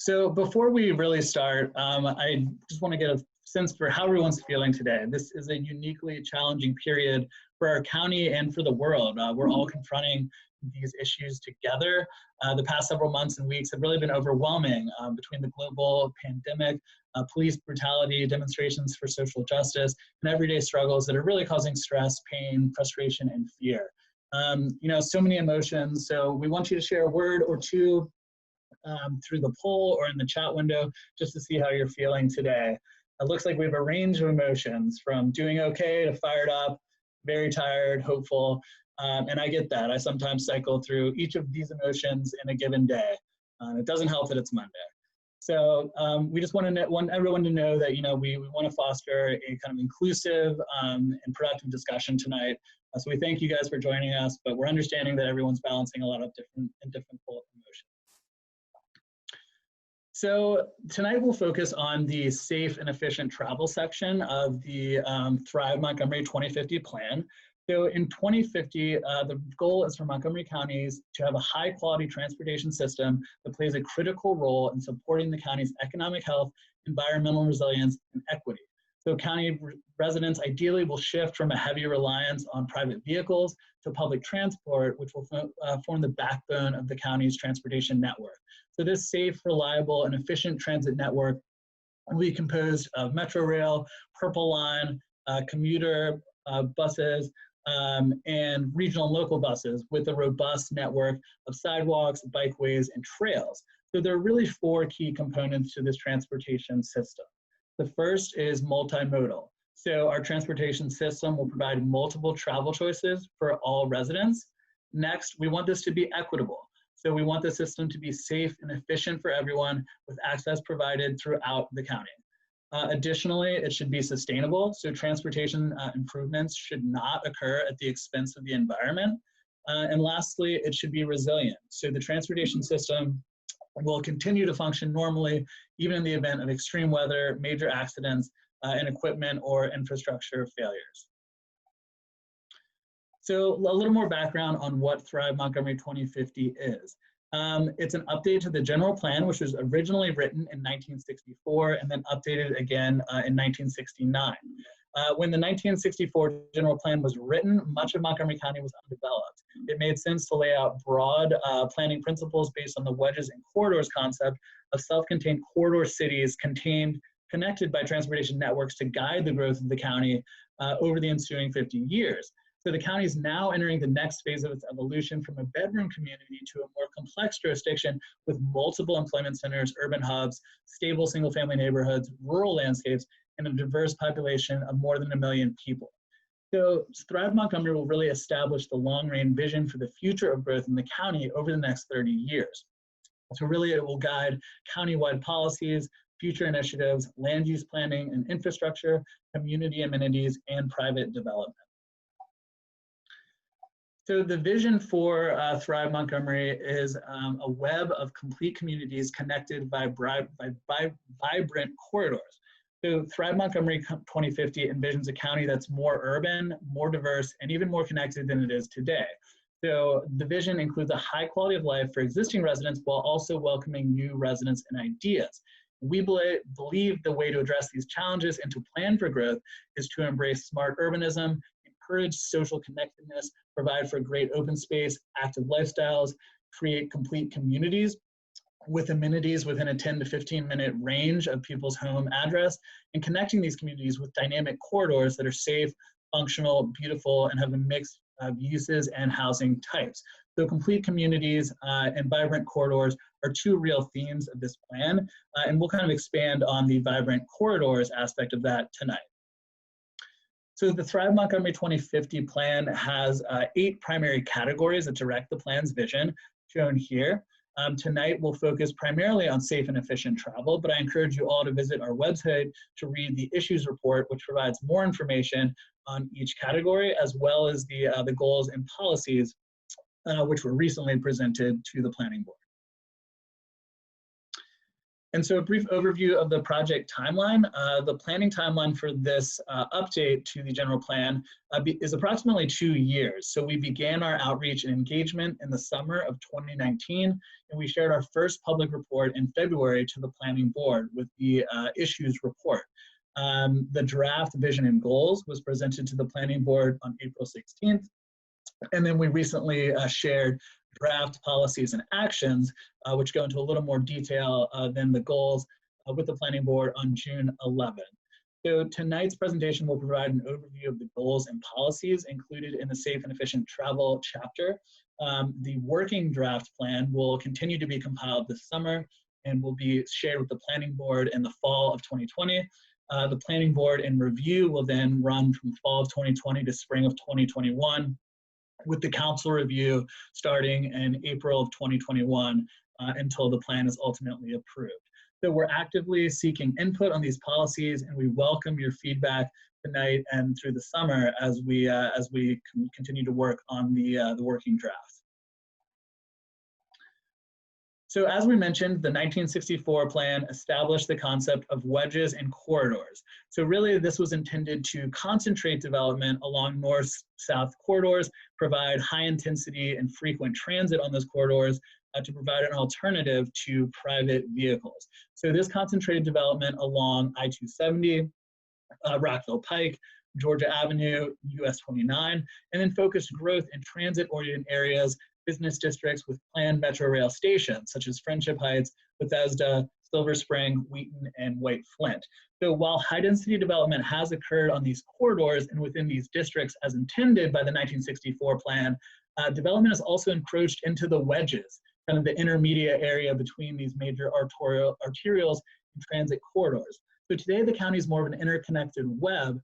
So before we really start, I just want to get a sense for how everyone's feeling today. This is a uniquely challenging period for our county and for the world. We're all confronting these issues together. The past several months and weeks have really been overwhelming between the global pandemic, police brutality, demonstrations for social justice, and everyday struggles that are really causing stress, pain, frustration, and fear. So many emotions. So we want you to share a word or two through the poll or in the chat window just to see how you're feeling today. It looks like we have a range of emotions from doing okay to fired up, very tired, hopeful, and I get that. I sometimes cycle through each of these emotions in a given day. It doesn't help that it's Monday. So we just want everyone to know that we want to foster a kind of inclusive and productive discussion tonight. So we thank you guys for joining us, but we're understanding that everyone's balancing a lot of different emotions. So tonight we'll focus on the safe and efficient travel section of the Thrive Montgomery 2050 plan. So in 2050, the goal is for Montgomery counties to have a high quality transportation system that plays a critical role in supporting the county's economic health, environmental resilience, and equity. So county residents ideally will shift from a heavy reliance on private vehicles to public transport, which will form the backbone of the county's transportation network. So this safe, reliable, and efficient transit network will be composed of Metro Rail, Purple Line, commuter buses, and regional and local buses with a robust network of sidewalks, bikeways, and trails. So there are really four key components to this transportation system. The first is multimodal. So our transportation system will provide multiple travel choices for all residents. Next, we want this to be equitable. So we want the system to be safe and efficient for everyone with access provided throughout the county. Additionally, it should be sustainable. So transportation improvements should not occur at the expense of the environment. And lastly, it should be resilient. So the transportation system will continue to function normally, even in the event of extreme weather, major accidents, and equipment or infrastructure failures. So a little more background on what Thrive Montgomery 2050 is. It's an update to the general plan, which was originally written in 1964 and then updated again in 1969. When the 1964 general plan was written, much of Montgomery County was undeveloped. It made sense to lay out broad planning principles based on the wedges and corridors concept of self-contained corridor cities connected by transportation networks to guide the growth of the county over the ensuing 50 years. So the county is now entering the next phase of its evolution from a bedroom community to a more complex jurisdiction with multiple employment centers, urban hubs, stable single-family neighborhoods, rural landscapes, and a diverse population of more than 1 million people. So Thrive Montgomery will really establish the long-range vision for the future of growth in the county over the next 30 years. So really it will guide county-wide policies, future initiatives, land use planning and infrastructure, community amenities, and private development. So the vision for Thrive Montgomery is a web of complete communities connected by vibrant corridors. So Thrive Montgomery 2050 envisions a county that's more urban, more diverse, and even more connected than it is today. So the vision includes a high quality of life for existing residents while also welcoming new residents and ideas. We believe the way to address these challenges and to plan for growth is to embrace smart urbanism, encourage social connectedness, provide for great open space, active lifestyles, create complete communities with amenities within a 10 to 15 minute range of people's home address, and connecting these communities with dynamic corridors that are safe, functional, beautiful, and have a mix of uses and housing types. So complete communities and vibrant corridors are two real themes of this plan, and we'll kind of expand on the vibrant corridors aspect of that tonight. So the Thrive Montgomery 2050 plan has 8 primary categories that direct the plan's vision, shown here. Tonight we'll focus primarily on safe and efficient travel, but I encourage you all to visit our website to read the issues report, which provides more information on each category, as well as the goals and policies which were recently presented to the planning board. And so a brief overview of the project timeline. The planning timeline for this update to the general plan is approximately 2 years. So we began our outreach and engagement in the summer of 2019, and we shared our first public report in February to the planning board with the issues report. The draft vision and goals was presented to the planning board on April 16th. And then we recently shared draft policies and actions, which go into a little more detail than the goals with the planning board on June 11th. So tonight's presentation will provide an overview of the goals and policies included in the Safe and Efficient Travel chapter. The working draft plan will continue to be compiled this summer and will be shared with the planning board in the fall of 2020. The planning board and review will then run from fall of 2020 to spring of 2021. With the council review starting in April of 2021 until the plan is ultimately approved. So we're actively seeking input on these policies, and we welcome your feedback tonight and through the summer as we continue to work on the working draft. So as we mentioned, the 1964 plan established the concept of wedges and corridors. So really this was intended to concentrate development along north-south corridors, provide high intensity and frequent transit on those corridors to provide an alternative to private vehicles. So this concentrated development along I-270, Rockville Pike, Georgia Avenue, US 29, and then focused growth in transit-oriented areas, business districts with planned metro rail stations, such as Friendship Heights, Bethesda, Silver Spring, Wheaton, and White Flint. So while high-density development has occurred on these corridors and within these districts as intended by the 1964 plan, development has also encroached into the wedges, kind of the intermediate area between these major arterials and transit corridors. So today the county is more of an interconnected web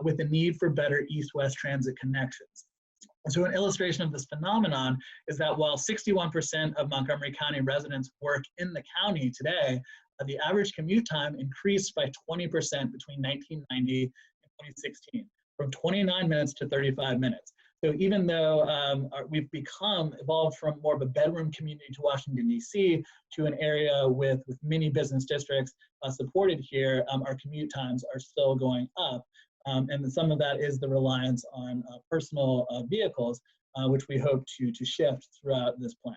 with a need for better east-west transit connections. So an illustration of this phenomenon is that while 61% of Montgomery County residents work in the county today, the average commute time increased by 20% between 1990 and 2016, from 29 minutes to 35 minutes. So even though we've evolved from more of a bedroom community to Washington, D.C., to an area with many business districts supported here, our commute times are still going up. And some of that is the reliance on personal vehicles, which we hope to shift throughout this plan.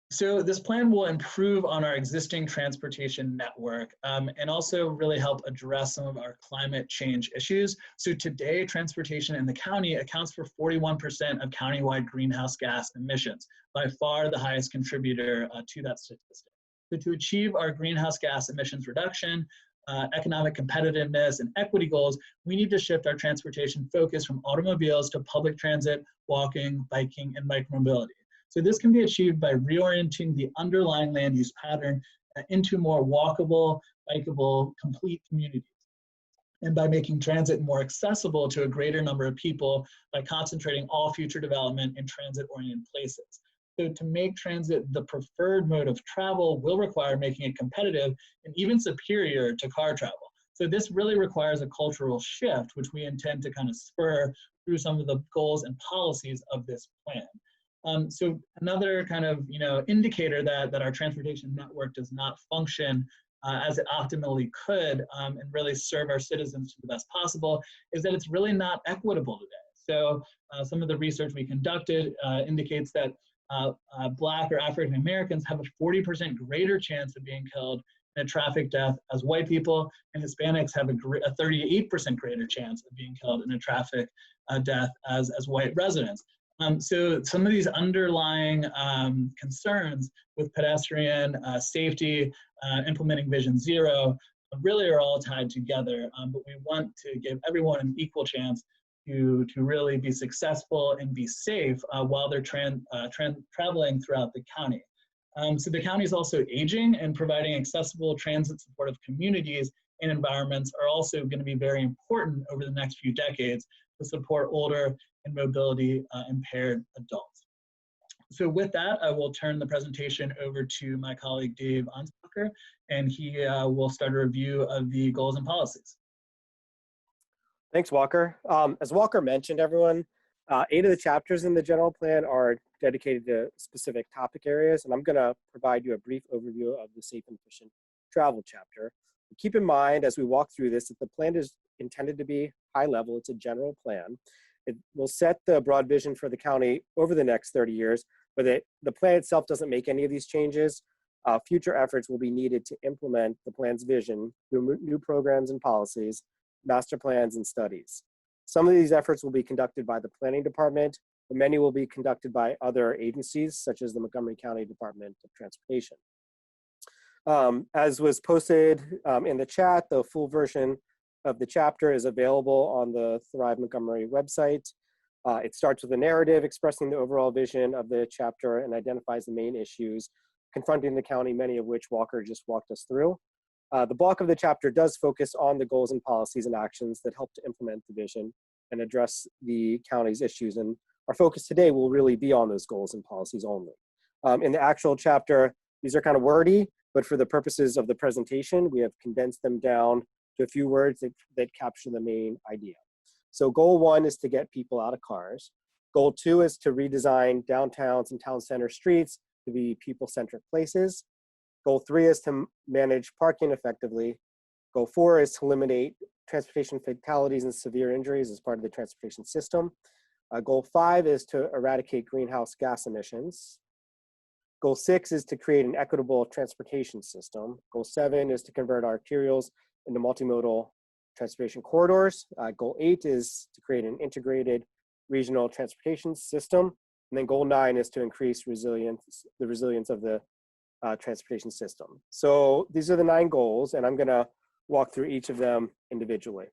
So this plan will improve on our existing transportation network and also really help address some of our climate change issues. So today, transportation in the county accounts for 41% of countywide greenhouse gas emissions, by far the highest contributor to that statistic. So to achieve our greenhouse gas emissions reduction, economic competitiveness, and equity goals, we need to shift our transportation focus from automobiles to public transit, walking, biking, and micromobility. So this can be achieved by reorienting the underlying land use pattern into more walkable, bikeable, complete communities, and by making transit more accessible to a greater number of people by concentrating all future development in transit-oriented places. So to make transit the preferred mode of travel will require making it competitive and even superior to car travel. So this really requires a cultural shift, which we intend to kind of spur through some of the goals and policies of this plan. So another kind of indicator that our transportation network does not function as it optimally could and really serve our citizens to the best possible is that it's really not equitable today. So some of the research we conducted indicates that Black or African Americans have a 40% greater chance of being killed in a traffic death as white people, and Hispanics have a 38% greater chance of being killed in a traffic death as white residents. So some of these underlying concerns with pedestrian safety, implementing Vision Zero, really are all tied together, but we want to give everyone an equal chance to really be successful and be safe while they're traveling throughout the county. So the county is also aging, and providing accessible transit supportive communities and environments are also going to be very important over the next few decades to support older and mobility impaired adults. So with that, I will turn the presentation over to my colleague Dave Ansbacher, and he will start a review of the goals and policies. Thanks, Walker. As Walker mentioned, everyone, 8 of the chapters in the general plan are dedicated to specific topic areas, and I'm going to provide you a brief overview of the safe and efficient travel chapter. Keep in mind as we walk through this that the plan is intended to be high level. It's a general plan. It will set the broad vision for the county over the next 30 years, but the plan itself doesn't make any of these changes. Future efforts will be needed to implement the plan's vision through new programs and policies, master plans, and studies. Some of these efforts will be conducted by the planning department, but many will be conducted by other agencies, such as the Montgomery County Department of Transportation. As was posted in the chat, the full version of the chapter is available on the Thrive Montgomery website. It starts with a narrative expressing the overall vision of the chapter and identifies the main issues confronting the county, many of which Walker just walked us through. The bulk of the chapter does focus on the goals and policies and actions that help to implement the vision and address the county's issues. And our focus today will really be on those goals and policies only. In the actual chapter, these are kind of wordy, but for the purposes of the presentation, we have condensed them down to a few words that capture the main idea. So goal 1 is to get people out of cars. Goal 2 is to redesign downtowns and town center streets to be people-centric places. Goal 3 is to manage parking effectively. Goal 4 is to eliminate transportation fatalities and severe injuries as part of the transportation system. Goal 5 is to eradicate greenhouse gas emissions. Goal 6 is to create an equitable transportation system. Goal 7 is to convert arterials into multimodal transportation corridors. Goal 8 is to create an integrated regional transportation system. And then goal 9 is to increase the resilience of the transportation system. So these are the 9 goals, and I'm gonna walk through each of them individually.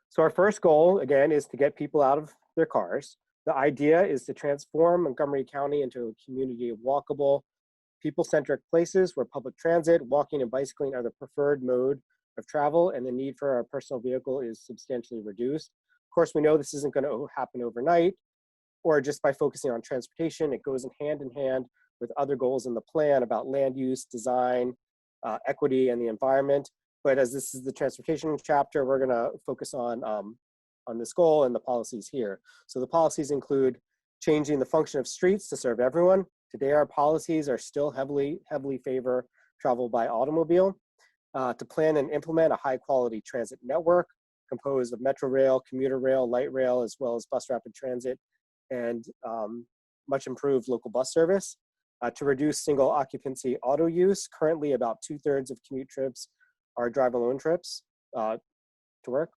So our first goal, again, is to get people out of their cars. The idea is to transform Montgomery County into a community of walkable, people-centric places where public transit, walking, and bicycling are the preferred mode of travel, and the need for a personal vehicle is substantially reduced. Of course, we know this isn't going to happen overnight, or just by focusing on transportation. It goes hand in hand with other goals in the plan about land use, design, equity, and the environment. But as this is the transportation chapter, we're going to focus on this goal and the policies here. So the policies include changing the function of streets to serve everyone. Today, our policies are still heavily favor travel by automobile. To plan and implement a high quality transit network composed of metro rail, commuter rail, light rail, as well as bus rapid transit and much improved local bus service. To reduce single occupancy auto use. Currently, about 2/3 of commute trips are drive alone trips to work.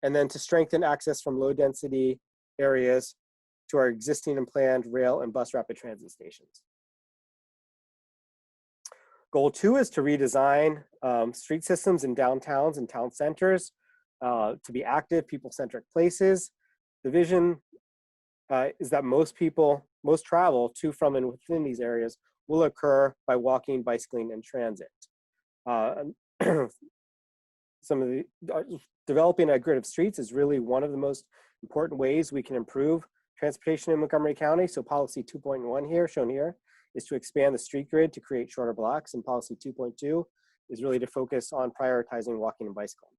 And then to strengthen access from low density areas to our existing and planned rail and bus rapid transit stations. Goal 2 is to redesign street systems in downtowns and town centers to be active, people-centric places. The vision is that most travel to, from, and within these areas will occur by walking, bicycling, and transit. Developing a grid of streets is really one of the most important ways we can improve transportation in Montgomery County. So policy 2.1 here, shown here, is to expand the street grid to create shorter blocks, and policy 2.2 is really to focus on prioritizing walking and bicycling.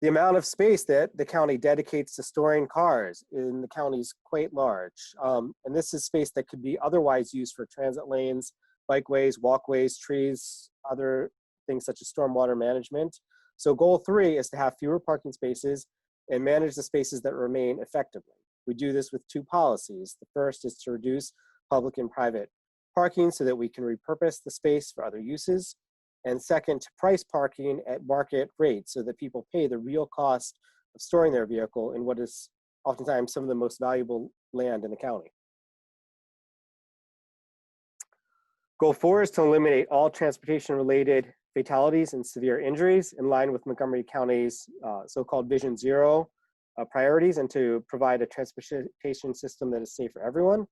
The amount of space that the county dedicates to storing cars in the county is quite large. And this is space that could be otherwise used for transit lanes, bikeways, walkways, trees, other things such as stormwater management. So goal 3 is to have fewer parking spaces and manage the spaces that remain effectively. We do this with 2 policies. The first is to reduce public and private parking so that we can repurpose the space for other uses. And second, to price parking at market rates so that people pay the real cost of storing their vehicle in what is oftentimes some of the most valuable land in the county. Goal 4 is to eliminate all transportation-related fatalities and severe injuries in line with Montgomery County's so-called Vision Zero priorities, and to provide a transportation system that is safe for everyone.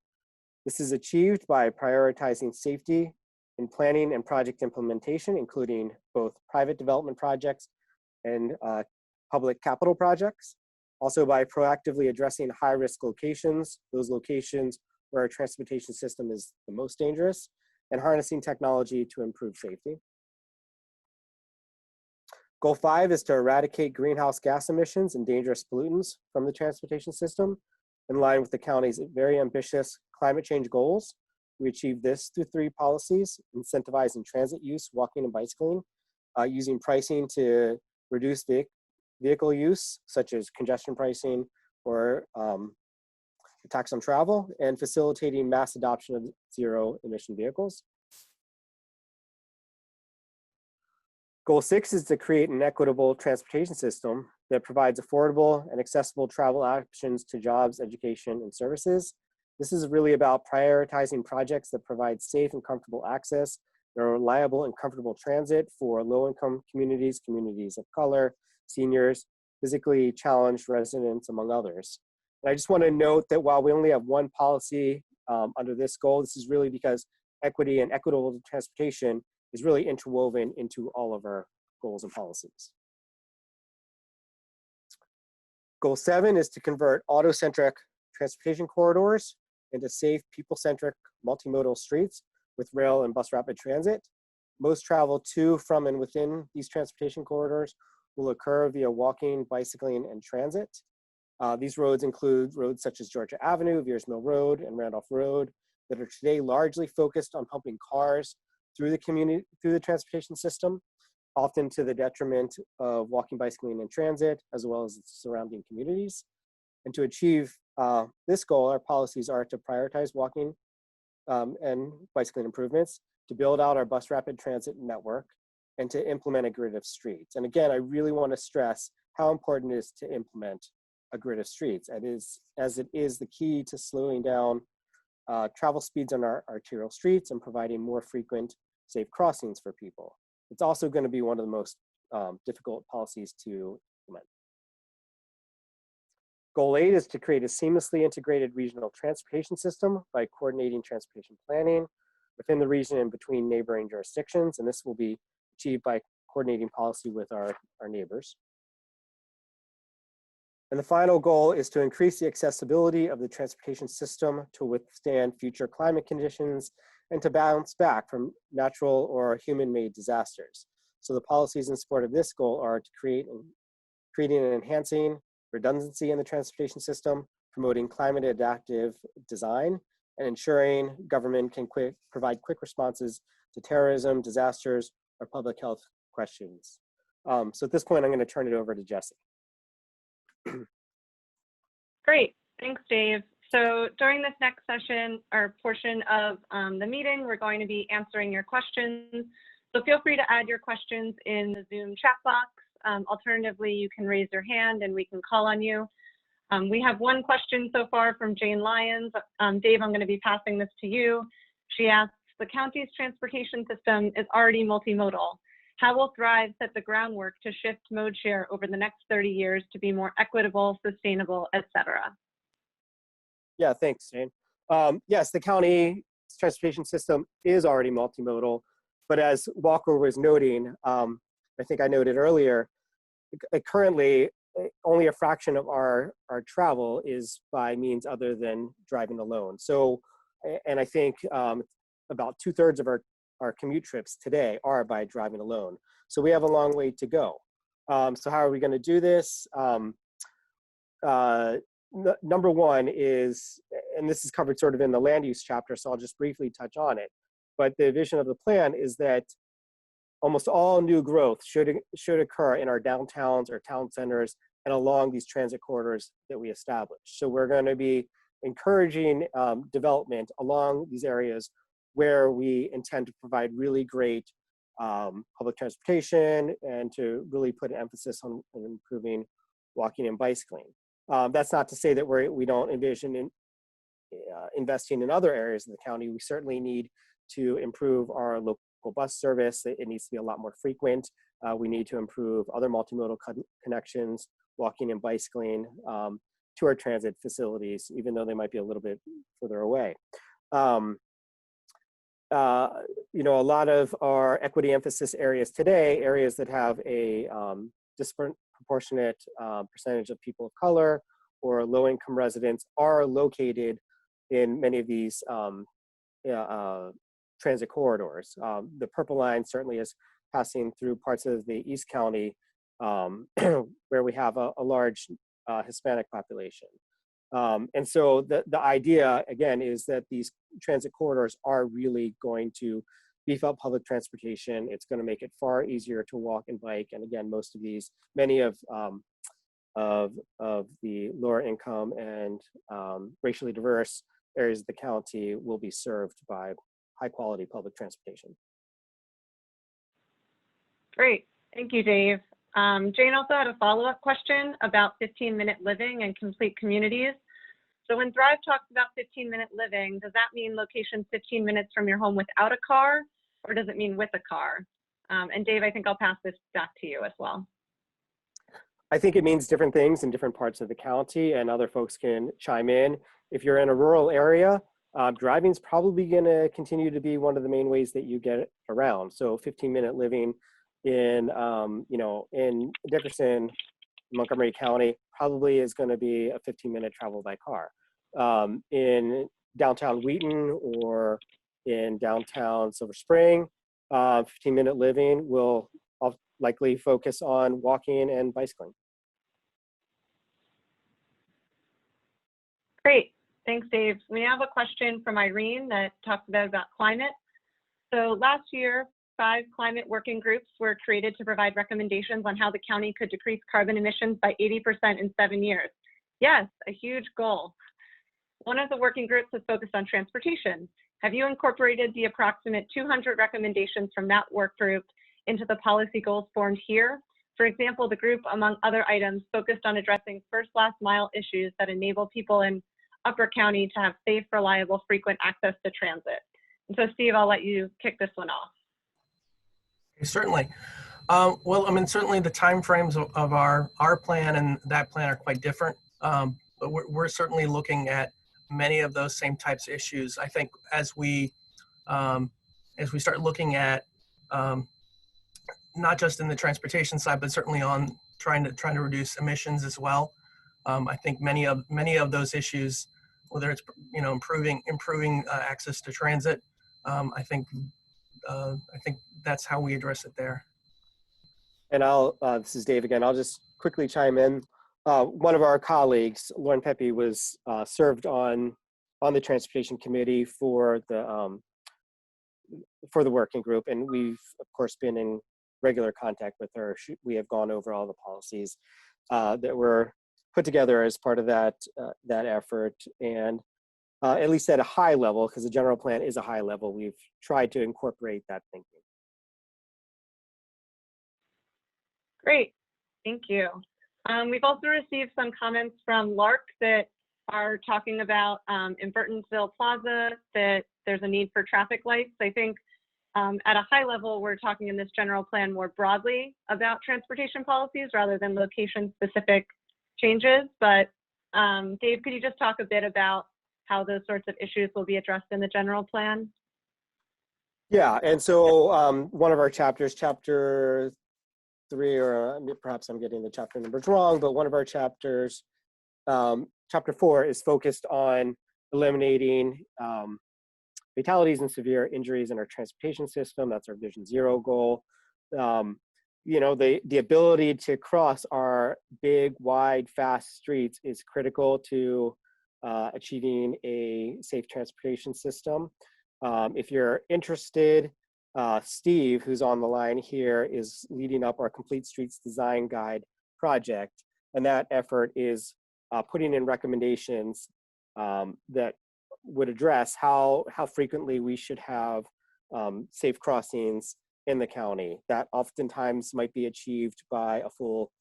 This is achieved by prioritizing safety in planning and project implementation, including both private development projects and public capital projects. Also by proactively addressing high-risk locations, those locations where our transportation system is the most dangerous, and harnessing technology to improve safety. Goal 5 is to eradicate greenhouse gas emissions and dangerous pollutants from the transportation system in line with the county's very ambitious climate change goals. We achieve this through 3 policies: incentivizing transit use, walking, and bicycling, using pricing to reduce vehicle use, such as congestion pricing or a tax on travel, and facilitating mass adoption of zero emission vehicles. Goal 6 is to create an equitable transportation system that provides affordable and accessible travel options to jobs, education, and services. This is really about prioritizing projects that provide safe and comfortable access, and reliable and comfortable transit for low-income communities, communities of color, seniors, physically challenged residents, among others. And I just want to note that while we only have 1 policy under this goal, this is really because equity and equitable transportation is really interwoven into all of our goals and policies. Goal 7 is to convert auto-centric transportation corridors into safe, people-centric multimodal streets with rail and bus rapid transit. Most travel to, from, and within these transportation corridors will occur via walking, bicycling, and transit. These roads include roads such as Georgia Avenue, Veers Mill Road, and Randolph Road that are today largely focused on pumping cars through the transportation system, often to the detriment of walking, bicycling, and transit, as well as its surrounding communities. And to achieve this goal, our policies are to prioritize walking and bicycling improvements, to build out our bus rapid transit network, and to implement a grid of streets. And again, I really want to stress how important it is to implement a grid of streets, as it is the key to slowing down travel speeds on our arterial streets and providing more frequent, safe crossings for people. It's also going to be one of the most difficult policies to implement. Goal 8 is to create a seamlessly integrated regional transportation system by coordinating transportation planning within the region and between neighboring jurisdictions, and this will be achieved by coordinating policy with our neighbors. And the final goal is to increase the accessibility of the transportation system to withstand future climate conditions and to bounce back from natural or human-made disasters. So the policies in support of this goal are to creating and enhancing redundancy in the transportation system, promoting climate adaptive design, and ensuring government can provide quick responses to terrorism, disasters, or public health questions. So at this point, I'm going to turn it over to Jesse. Great, thanks, Dave. So during this next session or portion of the meeting, we're going to be answering your questions. So feel free to add your questions in the Zoom chat box. Alternatively, you can raise your hand and we can call on you. We have one question so far from Jane Lyons. Dave, I'm going to be passing this to you. She asks, the county's transportation system is already multimodal. How will Thrive set the groundwork to shift mode share over the next 30 years to be more equitable, sustainable, et cetera? Yeah, thanks, Jane. Yes, the county's transportation system is already multimodal, but as Walker was noting, I think I noted earlier, currently only a fraction of our travel is by means other than driving alone. So, and I think about 2/3 of our commute trips today are by driving alone. So we have a long way to go. So how are we going to do this? Number one is, and this is covered sort of in the land use chapter, so I'll just briefly touch on it. But the vision of the plan is that almost all new growth should occur in our downtowns or town centers and along these transit corridors that we establish. So we're going to be encouraging development along these areas where we intend to provide really great public transportation and to really put an emphasis on improving walking and bicycling. That's not to say that we don't envision investing in other areas of the county. We certainly need to improve our local bus service. It needs to be a lot more frequent. We need to improve other multimodal connections, walking and bicycling to our transit facilities, even though they might be a little bit further away. You know, a lot of our equity emphasis areas today, areas that have a disproportionate percentage of people of color or low-income residents, are located in many of these transit corridors. The Purple Line certainly is passing through parts of the East County where we have a large Hispanic population. And so the idea, again, is that these transit corridors are really going to beef up public transportation. It's going to make it far easier to walk and bike. And again, many of the lower income and racially diverse areas of the county will be served by high quality public transportation. Great, thank you, Dave. Jane also had a follow-up question about 15-minute living and complete communities. So when Thrive talks about 15-minute living, does that mean location 15 minutes from your home without a car, or does it mean with a car? And Dave, I think I'll pass this back to you as well. I think it means different things in different parts of the county, and other folks can chime in. If you're in a rural area, driving is probably going to continue to be one of the main ways that you get around. So 15-minute living in, in Dickerson, Montgomery County, probably is going to be a 15-minute travel by car. In downtown Wheaton or in downtown Silver Spring, 15-minute living will likely focus on walking and bicycling. Great, thanks, Dave. We have a question from Irene that talks about climate. So last year, 5 climate working groups were created to provide recommendations on how the county could decrease carbon emissions by 80% in 7 years. Yes, a huge goal. One of the working groups is focused on transportation. Have you incorporated the approximate 200 recommendations from that work group into the policy goals formed here? For example, the group, among other items, focused on addressing first last mile issues that enable people in Upper County to have safe, reliable, frequent access to transit. And so Steve, I'll let you kick this one off. Certainly. Well, I mean, certainly the timeframes of our plan and that plan are quite different, but we're certainly looking at many of those same types of issues. I think as we start looking at not just in the transportation side, but certainly on trying to reduce emissions as well. I think many of those issues, whether it's improving access to transit, I think that's how we address it there. And this is Dave again. I'll just quickly chime in. One of our colleagues, Lauren Pepe, was served on the transportation committee for the working group, and we've of course been in regular contact with her. We have gone over all the policies that were put together as part of that effort, and at least at a high level, because the general plan is a high level, we've tried to incorporate that thinking. Great, thank you. We've also received some comments from Lark that are talking about in Burtonsville Plaza that there's a need for traffic lights. I think at a high level, we're talking in this general plan more broadly about transportation policies rather than location-specific changes. But Dave, could you just talk a bit about how those sorts of issues will be addressed in the general plan? Yeah, and so one of our chapters, chapter 3, or perhaps I'm getting the chapter numbers wrong, but one of our chapters, chapter 4, is focused on eliminating fatalities and severe injuries in our transportation system. That's our Vision Zero goal. The ability to cross our big, wide, fast streets is critical to achieving a safe transportation system. If you're interested, Steve, who's on the line here, is leading up our Complete Streets Design Guide project, and that effort is putting in recommendations that would address how frequently we should have safe crossings in the county. That oftentimes might be achieved by a full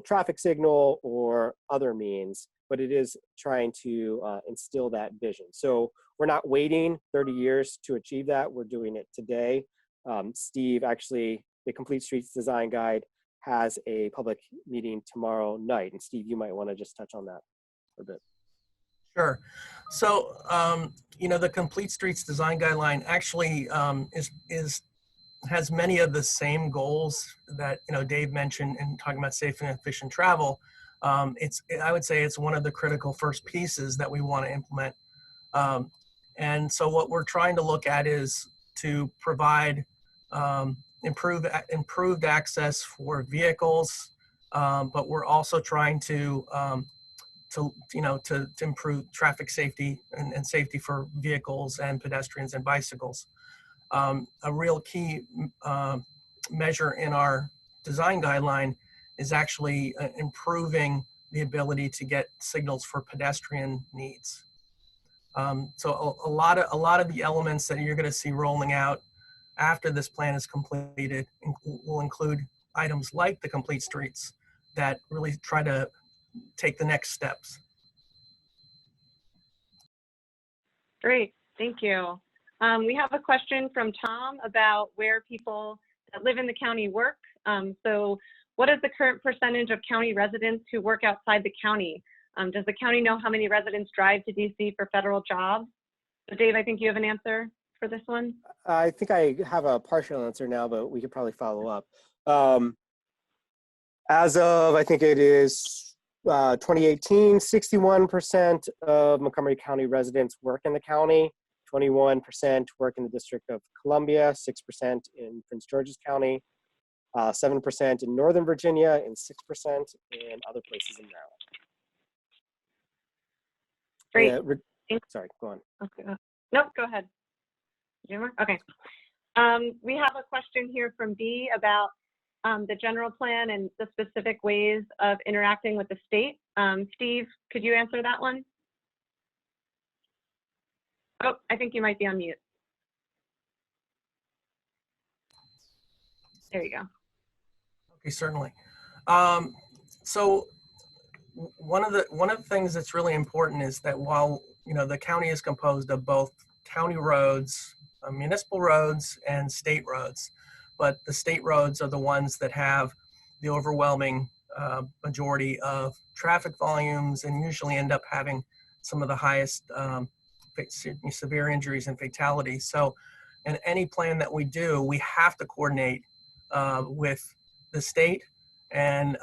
traffic signal or other means, but it is trying to instill that vision. So we're not waiting 30 years to achieve that. We're doing it today. Steve, actually, the Complete Streets Design Guide has a public meeting tomorrow night. And Steve, you might want to just touch on that for a bit. Sure. So, the Complete Streets Design Guideline actually has many of the same goals that Dave mentioned in talking about safe and efficient travel. I would say it's one of the critical first pieces that we want to implement. And so what we're trying to look at is to provide improved access for vehicles, but we're also trying to improve traffic safety and safety for vehicles and pedestrians and bicycles. A real key measure in our design guideline is actually improving the ability to get signals for pedestrian needs. So a lot of the elements that you're going to see rolling out after this plan is completed will include items like the complete streets that really try to take the next steps. Great, thank you. We have a question from Tom about where people that live in the county work. So what is the current percentage of county residents who work outside the county? Does the county know how many residents drive to DC for federal jobs? So Dave, I think you have an answer for this one. I think I have a partial answer now, but we could probably follow up. As of, I think it is 2018, 61% of Montgomery County residents work in the county, 21% work in the District of Columbia, 6% in Prince George's County, 7% in Northern Virginia, and 6% in other places in Maryland. Great. Sorry, go on. Okay. Nope, go ahead. Okay. We have a question here from Dee about the general plan and the specific ways of interacting with the state. Steve, could you answer that one? Oh, I think you might be on mute. There you go. Okay, certainly. So one of the things that's really important is that while the county is composed of both county roads, municipal roads, and state roads, but the state roads are the ones that have the overwhelming majority of traffic volumes and usually end up having some of the highest severe injuries and fatalities. So in any plan that we do, we have to coordinate with the state, and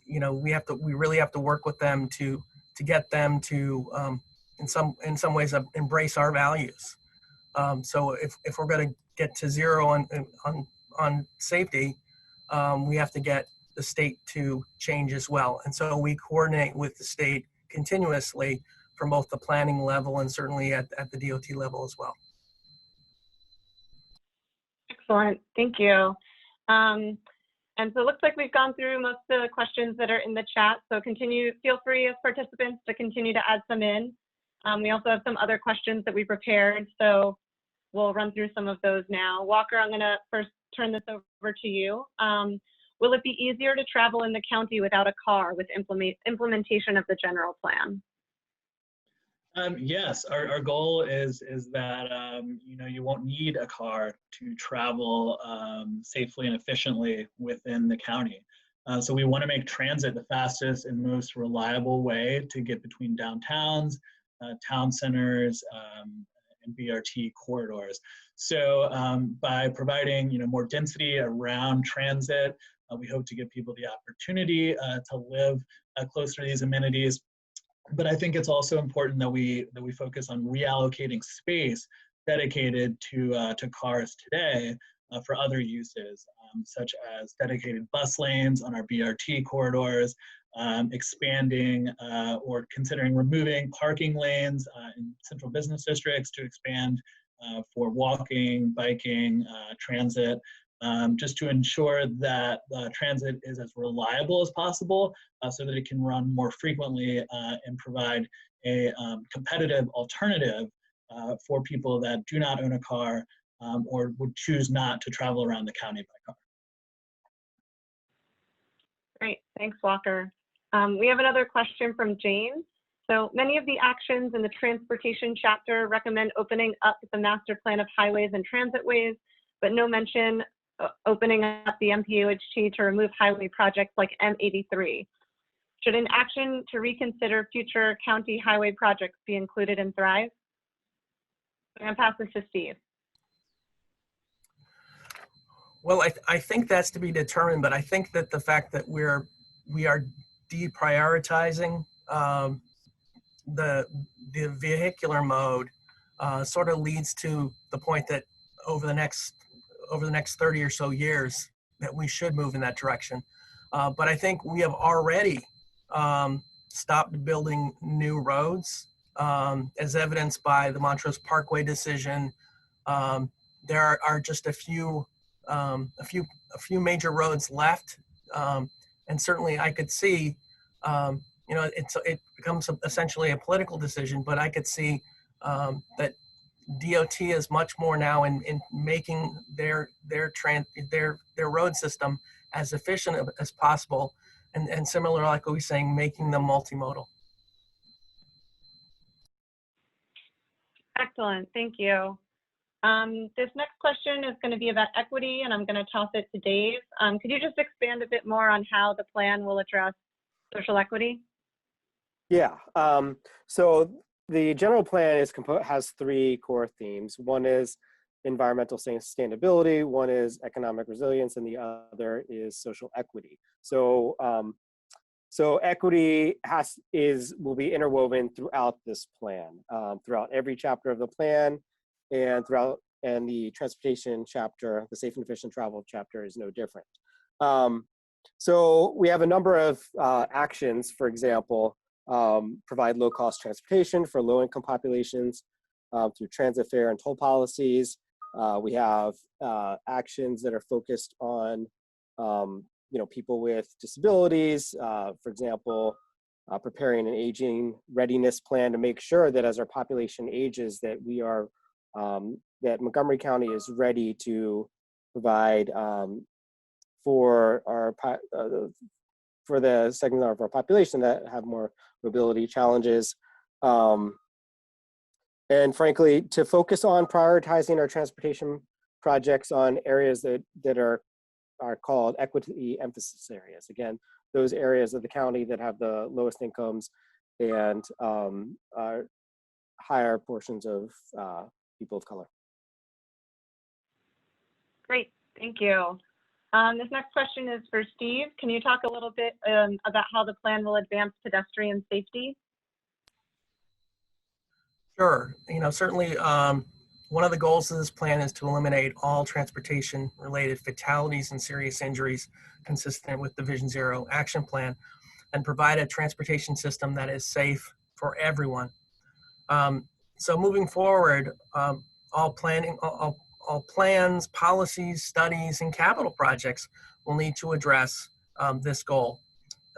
we really have to work with them to get them to in some ways embrace our values. So if we're going to get to zero on safety, we have to get the state to change as well. And so we coordinate with the state continuously from both the planning level and certainly at the DOT level as well. Excellent, thank you. And so it looks like we've gone through most of the questions that are in the chat. So feel free as participants to continue to add some in. We also have some other questions that we prepared, so we'll run through some of those now. Walker, I'm gonna first turn this over to you. Will it be easier to travel in the county without a car with implementation of the general plan? Yes, our goal is that you won't need a car to travel safely and efficiently within the county. So we want to make transit the fastest and most reliable way to get between downtowns, town centers, and BRT corridors. So by providing more density around transit, we hope to give people the opportunity to live closer to these amenities. But I think it's also important that we focus on reallocating space dedicated to cars today for other uses, such as dedicated bus lanes on our BRT corridors, expanding or considering removing parking lanes in central business districts to expand for walking, biking, transit, just to ensure that transit is as reliable as possible so that it can run more frequently and provide a competitive alternative for people that do not own a car or would choose not to travel around the county by car. Great, thanks, Walker. We have another question from James. So many of the actions in the transportation chapter recommend opening up the master plan of highways and transitways, but no mention opening up the MPUHT to remove highway projects like M83. Should an action to reconsider future county highway projects be included in Thrive? I'm going to pass this to Steve. Well, I think that's to be determined, but I think that the fact that we are deprioritizing the vehicular mode sort of leads to the point that over the next over the next 30 or so years that we should move in that direction. But I think we have already stopped building new roads, as evidenced by the Montrose Parkway decision. There are just a few major roads left, and certainly I could see, it becomes essentially a political decision, but I could see that DOT is much more now in making their road system as efficient as possible, and similar, like we were saying, making them multimodal. Excellent, thank you. This next question is going to be about equity, and I'm going to toss it to Dave. Could you just expand a bit more on how the plan will address social equity? Yeah, so the general plan has three core themes. One is environmental sustainability, one is economic resilience, and the other is social equity. So, equity will be interwoven throughout this plan, throughout every chapter of the plan, and the transportation chapter, the safe and efficient travel chapter, is no different. So we have a number of actions. For example, provide low-cost transportation for low-income populations through transit fare and toll policies. We have actions that are focused on people with disabilities. For example, preparing an aging readiness plan to make sure that as our population ages, that that Montgomery County is ready to provide for the segment of our population that have more mobility challenges. And frankly, to focus on prioritizing our transportation projects on areas that are called equity emphasis areas. Again, those areas of the county that have the lowest incomes and higher portions of people of color. Great, thank you. This next question is for Steve. Can you talk a little bit about how the plan will advance pedestrian safety? Sure. Certainly one of the goals of this plan is to eliminate all transportation-related fatalities and serious injuries consistent with the Vision Zero action plan, and provide a transportation system that is safe for everyone. So moving forward, all plans, policies, studies, and capital projects will need to address this goal.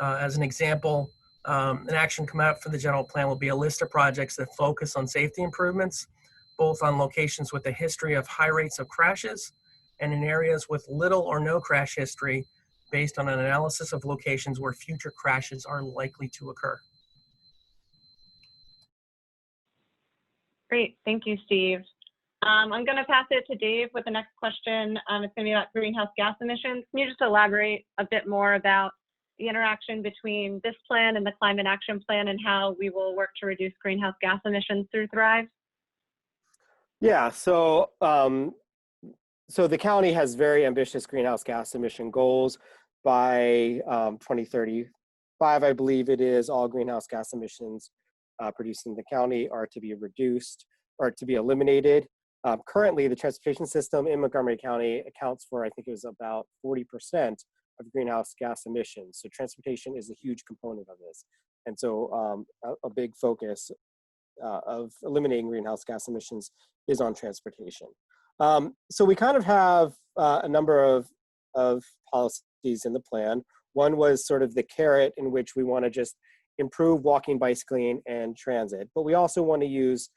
As an example, an action come out for the general plan will be a list of projects that focus on safety improvements, both on locations with a history of high rates of crashes and in areas with little or no crash history, based on an analysis of locations where future crashes are likely to occur. Great, thank you, Steve. I'm going to pass it to Dave with the next question. It's going to be about greenhouse gas emissions. Can you just elaborate a bit more about the interaction between this plan and the climate action plan, and how we will work to reduce greenhouse gas emissions through Thrive? Yeah, so the county has very ambitious greenhouse gas emission goals. By 2035, I believe it is, all greenhouse gas emissions produced in the county are to be reduced or to be eliminated. Currently, the transportation system in Montgomery County accounts for, I think it was about 40% of greenhouse gas emissions. So transportation is a huge component of this. And so a big focus of eliminating greenhouse gas emissions is on transportation. So we kind of have a number of policies in the plan. One was sort of the carrot, in which we want to just improve walking, bicycling, and transit. But we also want to use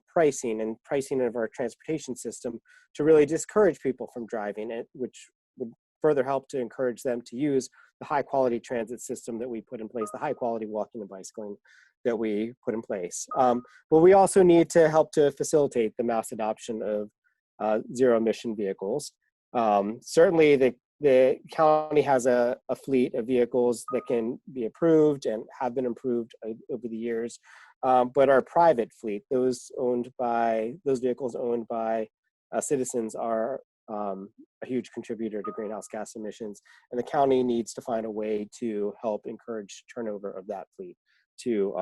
pricing of our transportation system to really discourage people from driving it, which would further help to encourage them to use the high quality transit system that we put in place, the high quality walking and bicycling that we put in place. But we also need to help to facilitate the mass adoption of zero emission vehicles. Certainly the county has a fleet of vehicles that can be approved and have been improved over the years. But our private fleet, those vehicles owned by citizens, are a huge contributor to greenhouse gas emissions, and the county needs to find a way to help encourage turnover of that fleet to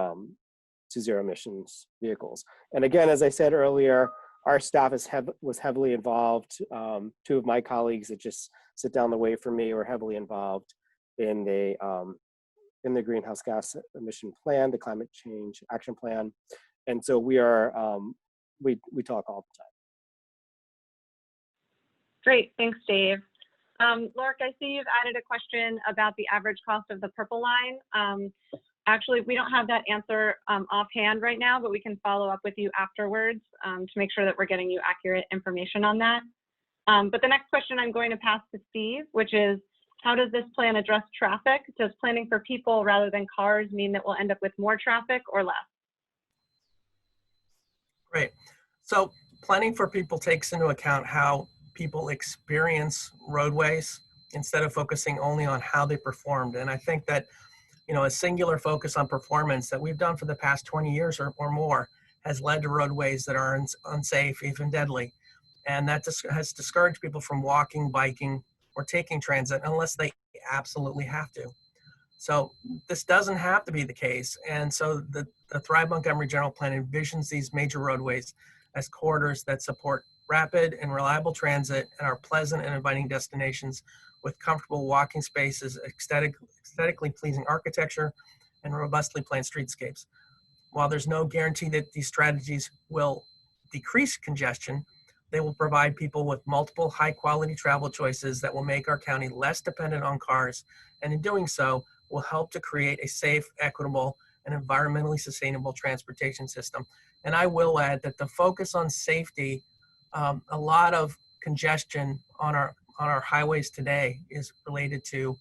zero emissions vehicles. And again, as I said earlier, our staff was heavily involved. Two of my colleagues that just sit down the way from me were heavily involved in the greenhouse gas emission plan, the climate change action plan. And so we talk all the time. Great, thanks, Dave. Lork, I see you've added a question about the average cost of the purple line. Actually, we don't have that answer offhand right now, but we can follow up with you afterwards to make sure that we're getting you accurate information on that. But the next question I'm going to pass to Steve, which is, how does this plan address traffic? Does planning for people rather than cars mean that we'll end up with more traffic or less? Great. So planning for people takes into account how people experience roadways instead of focusing only on how they performed. And I think that, you know, a singular focus on performance that we've done for the past 20 years or more has led to roadways that are unsafe, even deadly. And that has discouraged people from walking, biking, or taking transit unless they absolutely have to. So this doesn't have to be the case. And so the Thrive Montgomery General Plan envisions these major roadways as corridors that support rapid and reliable transit and are pleasant and inviting destinations with comfortable walking spaces, aesthetically pleasing architecture, and robustly planned streetscapes. While there's no guarantee that these strategies will decrease congestion, they will provide people with multiple high-quality travel choices that will make our county less dependent on cars, and in doing so, will help to create a safe, equitable, and environmentally sustainable transportation system. And I will add that the focus on safety, a lot of congestion on our highways today is related to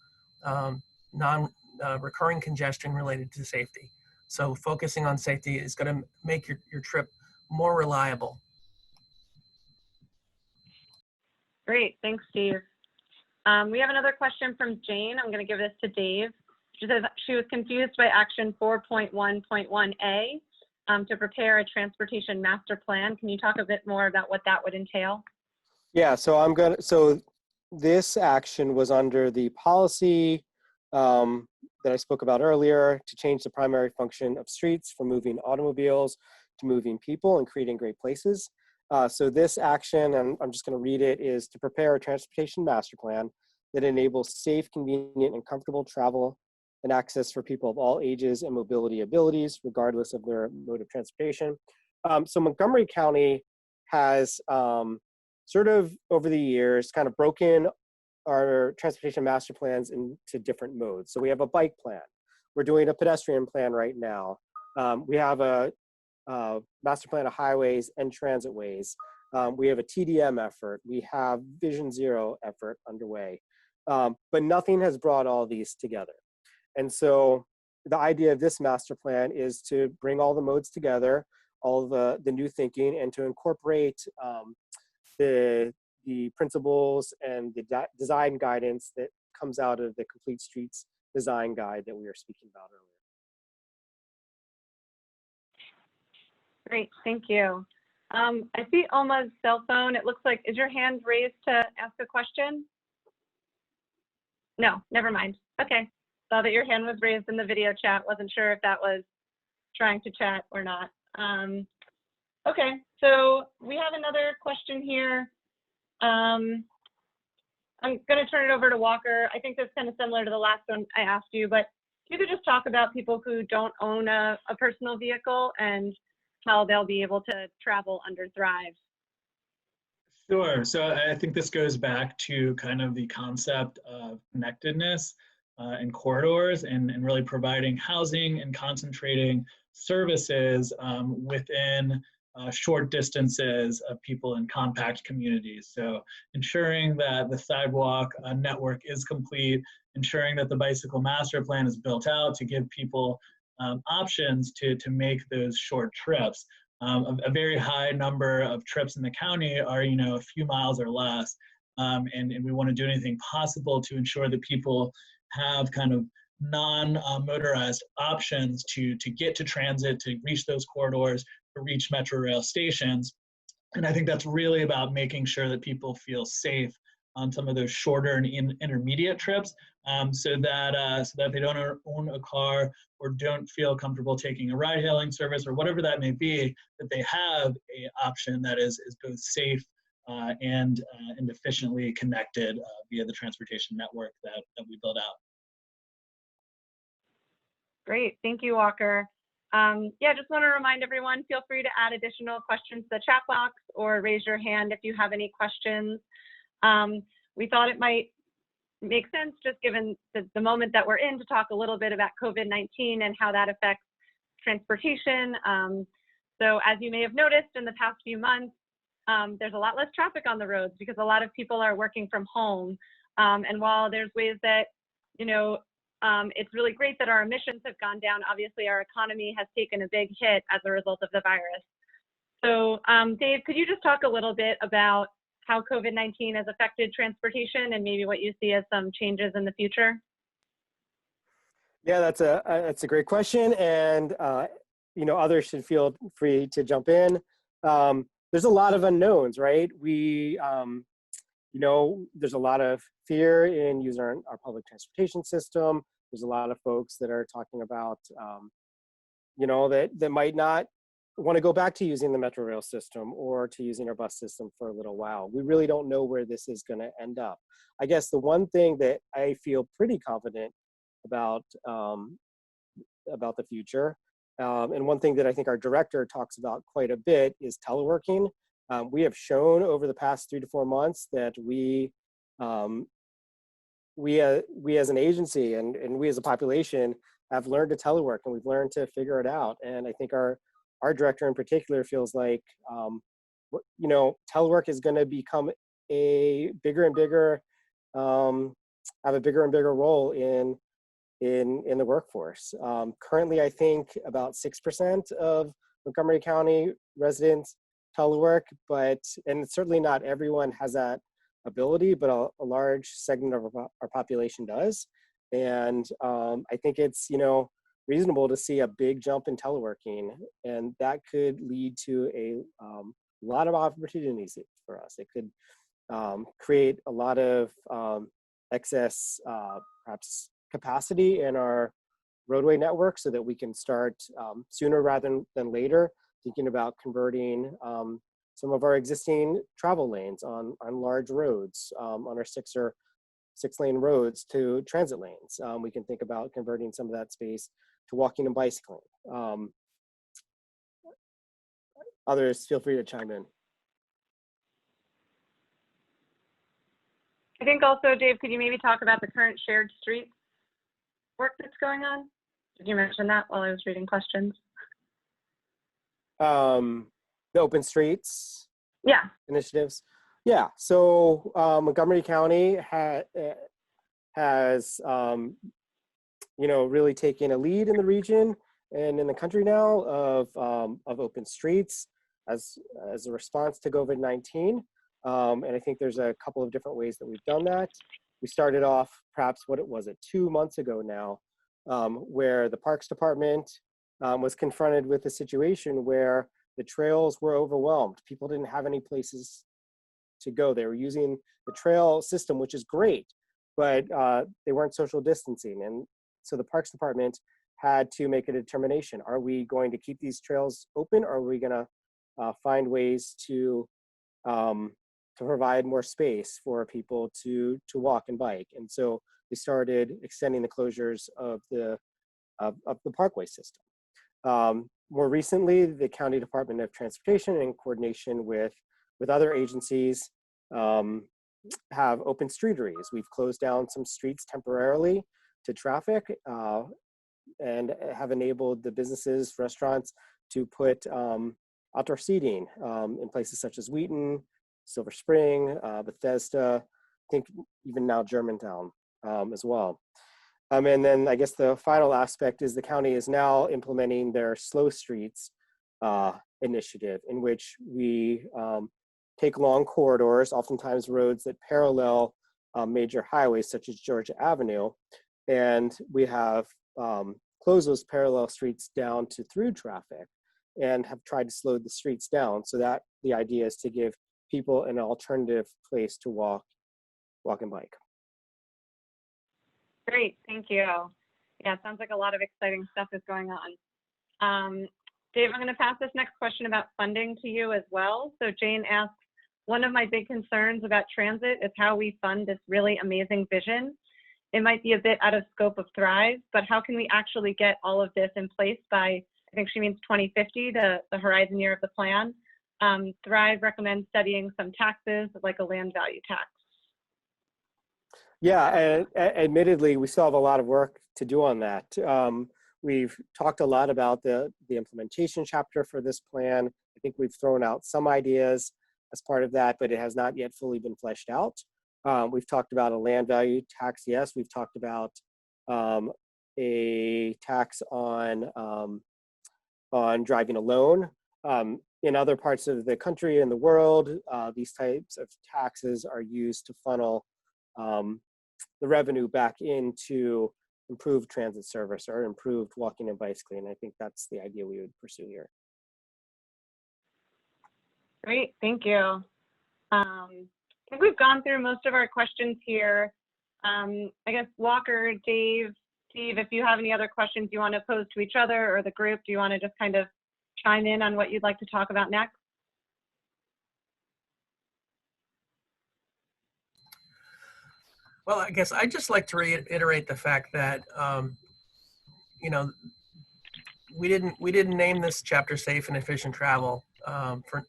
recurring congestion related to safety. So focusing on safety is going to make your trip more reliable. Great, thanks, Steve. We have another question from Jane. I'm going to give this to Dave. She says she was confused by action 4.1.1A to prepare a transportation master plan. Can you talk a bit more about what that would entail? Yeah, so this action was under the policy that I spoke about earlier to change the primary function of streets from moving automobiles to moving people and creating great places. So this action, and I'm just going to read it, is to prepare a transportation master plan that enables safe, convenient, and comfortable travel and access for people of all ages and mobility abilities, regardless of their mode of transportation. So Montgomery County has sort of over the years kind of broken our transportation master plans into different modes. So we have a bike plan. We're doing a pedestrian plan right now. We have a master plan of highways and transitways. We have a TDM effort. We have Vision Zero effort underway. But nothing has brought all these together. And so the idea of this master plan is to bring all the modes together, all the new thinking, and to incorporate the principles and the design guidance that comes out of the Complete Streets design guide that we were speaking about earlier. Great, thank you. I see Oma's cell phone. It looks like, is your hand raised to ask a question? No, never mind. Okay, saw that your hand was raised in the video chat. Wasn't sure if that was trying to chat or not. Okay, so we have another question here. I'm going to turn it over to Walker. I think that's kind of similar to the last one I asked you, but if you could just talk about people who don't own a personal vehicle and how they'll be able to travel under Thrive. Sure. So I think this goes back to kind of the concept of connectedness and corridors and really providing housing and concentrating services within short distances of people in compact communities. So ensuring that the sidewalk network is complete, ensuring that the bicycle master plan is built out to give people options to make those short trips. A very high number of trips in the county are, a few miles or less, and we want to do anything possible to ensure that people have kind of non-motorized options to get to transit, to reach those corridors, to reach metro rail stations. And I think that's really about making sure that people feel safe on some of those shorter and intermediate trips, so that they don't own a car or don't feel comfortable taking a ride-hailing service or whatever that may be, that they have a option that is both safe and efficiently connected via the transportation network that we build out. Great, thank you, Walker. Yeah, just want to remind everyone, feel free to add additional questions to the chat box or raise your hand if you have any questions. We thought it might make sense, just given the moment that we're in, to talk a little bit about COVID-19 and how that affects transportation. So as you may have noticed in the past few months, there's a lot less traffic on the roads because a lot of people are working from home. And while there's ways that, it's really great that our emissions have gone down, obviously our economy has taken a big hit as a result of the virus. So Dave, could you just talk a little bit about how COVID-19 has affected transportation and maybe what you see as some changes in the future? Yeah, that's a great question, and others should feel free to jump in. There's a lot of unknowns, right? There's a lot of fear in using our public transportation system. There's a lot of folks that are talking about, that might not want to go back to using the Metro Rail system or to using our bus system for a little while. We really don't know where this is going to end up. I guess the one thing that I feel pretty confident about the future, and one thing that I think our director talks about quite a bit, is teleworking. We have shown over the past 3 to 4 months that we as an agency and we as a population have learned to telework, and we've learned to figure it out. And I think our director in particular feels like, telework is going to become a bigger and bigger, have a bigger and bigger role in the workforce. Currently, I think about 6% of Montgomery County residents telework, and certainly not everyone has that ability, but a large segment of our population does. And I think it's, reasonable to see a big jump in teleworking, and that could lead to a lot of opportunities for us. It could create a lot of excess, perhaps, capacity in our roadway network, so that we can start sooner rather than later thinking about converting some of our existing travel lanes on large roads, on our six-lane roads, to transit lanes. We can think about converting some of that space to walking and bicycling. Others, feel free to chime in. I think also, Dave, could you maybe talk about the current shared streets work that's going on? Did you mention that while I was reading questions? The open streets initiatives. Yeah, so Montgomery County has really taken a lead in the region and in the country now of open streets as a response to COVID-19. And I think there's a couple of different ways that we've done that. We started off, perhaps, 2 months ago now, where the Parks Department was confronted with a situation where the trails were overwhelmed. People didn't have any places to go. They were using the trail system, which is great, but they weren't social distancing. And so the Parks Department had to make a determination. Are we going to keep these trails open, or are we going to find ways to provide more space for people to walk and bike? And so they started extending the closures of the parkway system. More recently, the County Department of Transportation, in coordination with other agencies, have open streeteries. We've closed down some streets temporarily to traffic, and have enabled the businesses, restaurants, to put outdoor seating in places such as Wheaton, Silver Spring, Bethesda, I think even now Germantown as well. And then I guess the final aspect is the county is now implementing their Slow Streets initiative, in which we take long corridors, oftentimes roads that parallel major highways such as Georgia Avenue, and we have closed those parallel streets down to through traffic and have tried to slow the streets down, so that the idea is to give people an alternative place to walk walk and bike. Great, thank you. Yeah, it sounds like a lot of exciting stuff is going on. Dave, I'm going to pass this next question about funding to you as well. So Jane asks, one of my big concerns about transit is how we fund this really amazing vision. It might be a bit out of scope of Thrive, but how can we actually get all of this in place by, I think she means 2050, the horizon year of the plan. Thrive recommends studying some taxes like a land value tax. Yeah, and admittedly, we still have a lot of work to do on that. We've talked a lot about the implementation chapter for this plan. I think we've thrown out some ideas as part of that, but it has not yet fully been fleshed out. We've talked about a land value tax, yes. We've talked about a tax on driving alone. In other parts of the country and the world, these types of taxes are used to funnel the revenue back into improved transit service or improved walking and bicycling. I think that's the idea we would pursue here. Great, thank you. I think we've gone through most of our questions here. I guess Walker, Dave, Steve, if you have any other questions you want to pose to each other or the group, do you want to just kind of chime in on what you'd like to talk about next? Well, I guess I'd just like to reiterate the fact that, you know, we didn't name this chapter Safe and Efficient Travel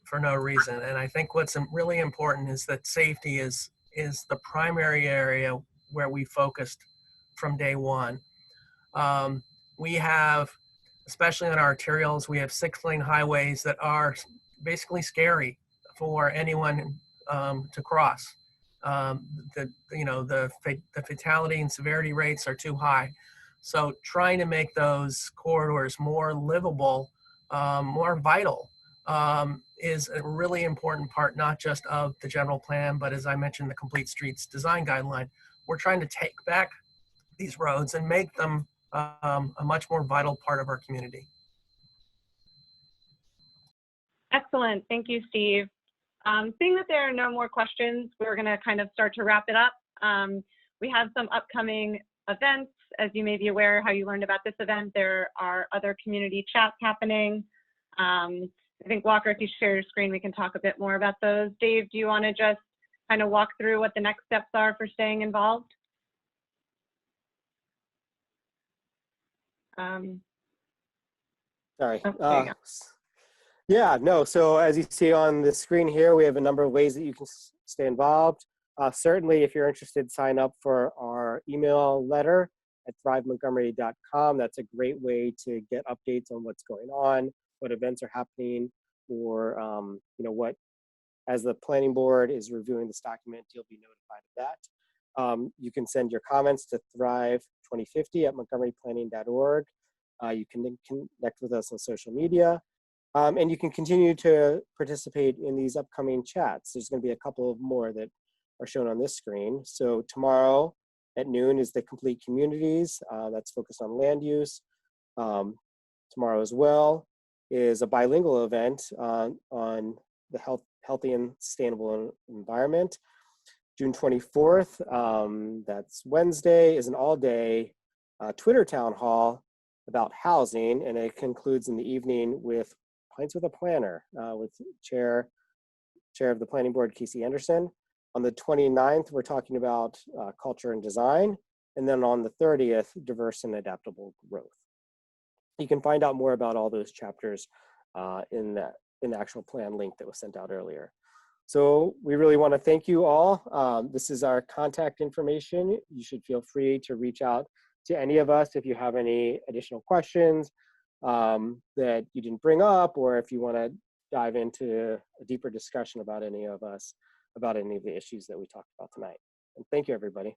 for no reason. And I think what's really important is that safety is the primary area where we focused from day one. We have, especially on arterials, we have 6-lane highways that are basically scary for anyone to cross. The fatality and severity rates are too high. So trying to make those corridors more livable, more vital, is a really important part, not just of the general plan, but as I mentioned, the Complete Streets Design Guideline. We're trying to take back these roads and make them a much more vital part of our community. Excellent, thank you, Steve. Seeing that there are no more questions, we're going to kind of start to wrap it up. We have some upcoming events. As you may be aware, how you learned about this event, there are other community chats happening. I think, Walker, if you share your screen, we can talk a bit more about those. Dave, do you want to just kind of walk through what the next steps are for staying involved? Sorry. Oh, Yeah, no, so as you see on the screen here, we have a number of ways that you can stay involved. Certainly, if you're interested, sign up for our email letter at thrivemontgomery.com. That's a great way to get updates on what's going on, what events are happening, or what, as the planning board is reviewing this document, you'll be notified of that. You can send your comments to thrive2050@montgomeryplanning.org. You can connect with us on social media. And you can continue to participate in these upcoming chats. There's going to be a couple of more that are shown on this screen. So tomorrow at noon is the Complete Communities. That's focused on land use. Tomorrow as well is a bilingual event on the healthy and sustainable environment. June 24th, that's Wednesday, is an all-day Twitter town hall about housing, and it concludes in the evening with Pints with a Planner with chair of the planning board, Casey Anderson. On the 29th, we're talking about culture and design. And then on the 30th, diverse and adaptable growth. You can find out more about all those chapters in the actual plan link that was sent out earlier. So we really want to thank you all. This is our contact information. You should feel free to reach out to any of us if you have any additional questions that you didn't bring up, or if you want to dive into a deeper discussion about any of the issues that we talked about tonight. And thank you, everybody.